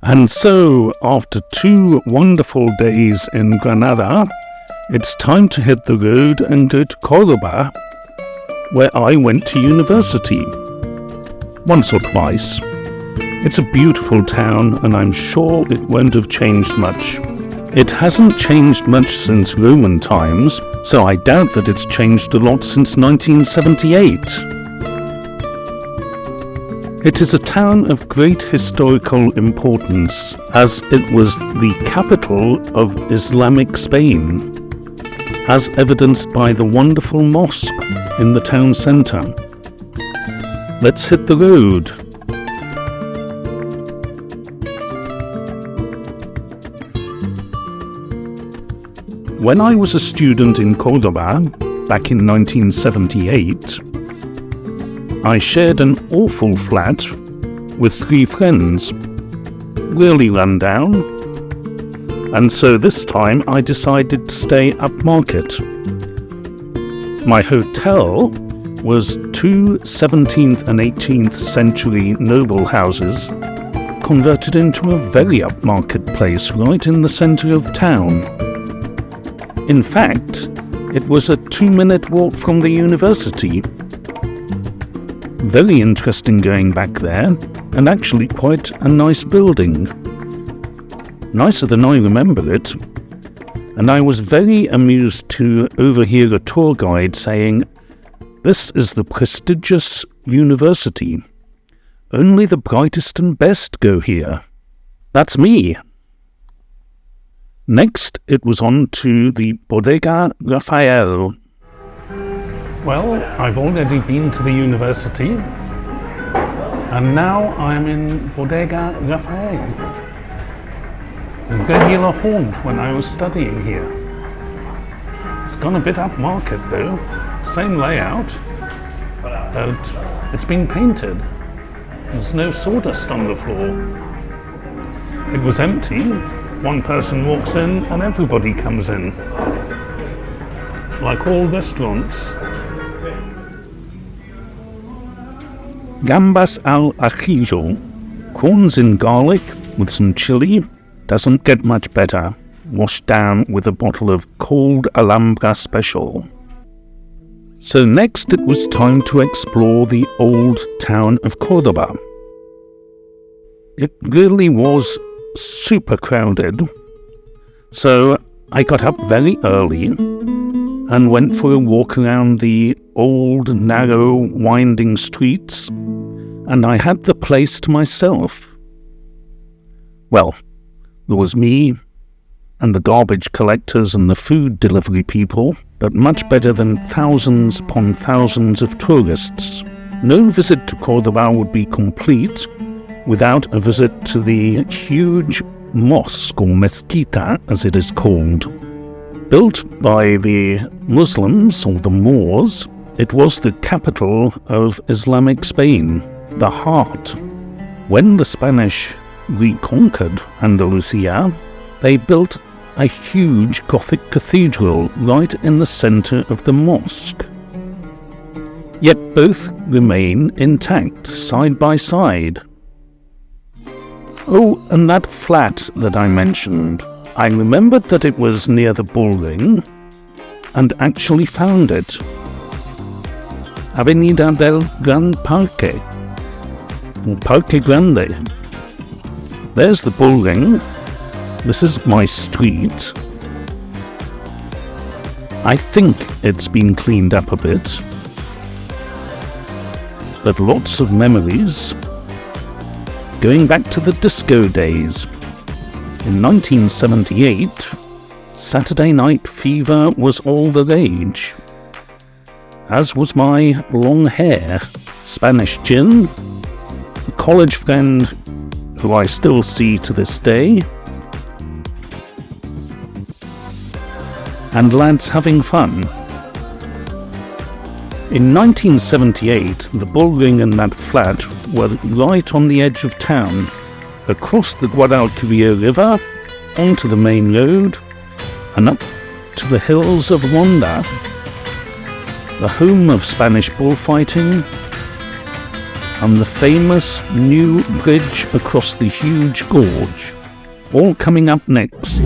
And so, after 2 wonderful days in Granada, it's time to hit the road and go to Cordoba, where I went to university. Once or twice. It's a beautiful town, and I'm sure it won't have changed much. It hasn't changed much since Roman times, so I doubt that it's changed a lot since 1978. It is a town of great historical importance, as it was the capital of Islamic Spain, as evidenced by the wonderful mosque in the town centre. Let's hit the road. When I was a student in Cordoba, back in 1978, I shared an awful flat with 3 friends, really run down, and so this time I decided to stay upmarket. My hotel was 2 17th and 18th century noble houses converted into a very upmarket place right in the centre of town. In fact, it was a 2-minute walk from the university. Very interesting going back there, and actually quite a nice building. Nicer than I remember it. And I was very amused to overhear a tour guide saying, "This is the prestigious university. Only the brightest and best go here." That's me. Next, it was on to the Bodega Rafael. Well, I've already been to the university, and now I'm in Bodega Rafael. A regular haunt when I was studying here. It's gone a bit upmarket though, same layout, but it's been painted. There's no sawdust on the floor. It was empty. One person walks in and everybody comes in. Like all restaurants. Gambas al ajillo, corns in garlic with some chili, doesn't get much better, washed down with a bottle of cold Alhambra Special. So next it was time to explore the old town of Cordoba. It really was super crowded, so I got up very early and went for a walk around the old, narrow, winding streets, and I had the place to myself. Well, there was me and the garbage collectors and the food delivery people, but much better than thousands upon thousands of tourists. No visit to Cordoba would be complete without a visit to the huge mosque, or mezquita as it is called. Built by the Muslims, or the Moors, it was the capital of Islamic Spain, the heart. When the Spanish reconquered Andalusia, they built a huge Gothic cathedral right in the centre of the mosque. Yet both remain intact, side by side. Oh, and that flat that I mentioned, I remembered that it was near the bullring and actually found it. Avenida del Gran Parque, or Parque Grande. There's the bullring. This is my street. I think it's been cleaned up a bit, but lots of memories. Going back to the disco days. In 1978, Saturday Night Fever was all the rage, as was my long hair, Spanish gin, a college friend who I still see to this day, and lads having fun. In 1978, the bullring and that flat were right on the edge of town, across the Guadalquivir River, onto the main road, and up to the hills of Ronda, the home of Spanish bullfighting, and the famous new bridge across the huge gorge. All coming up next.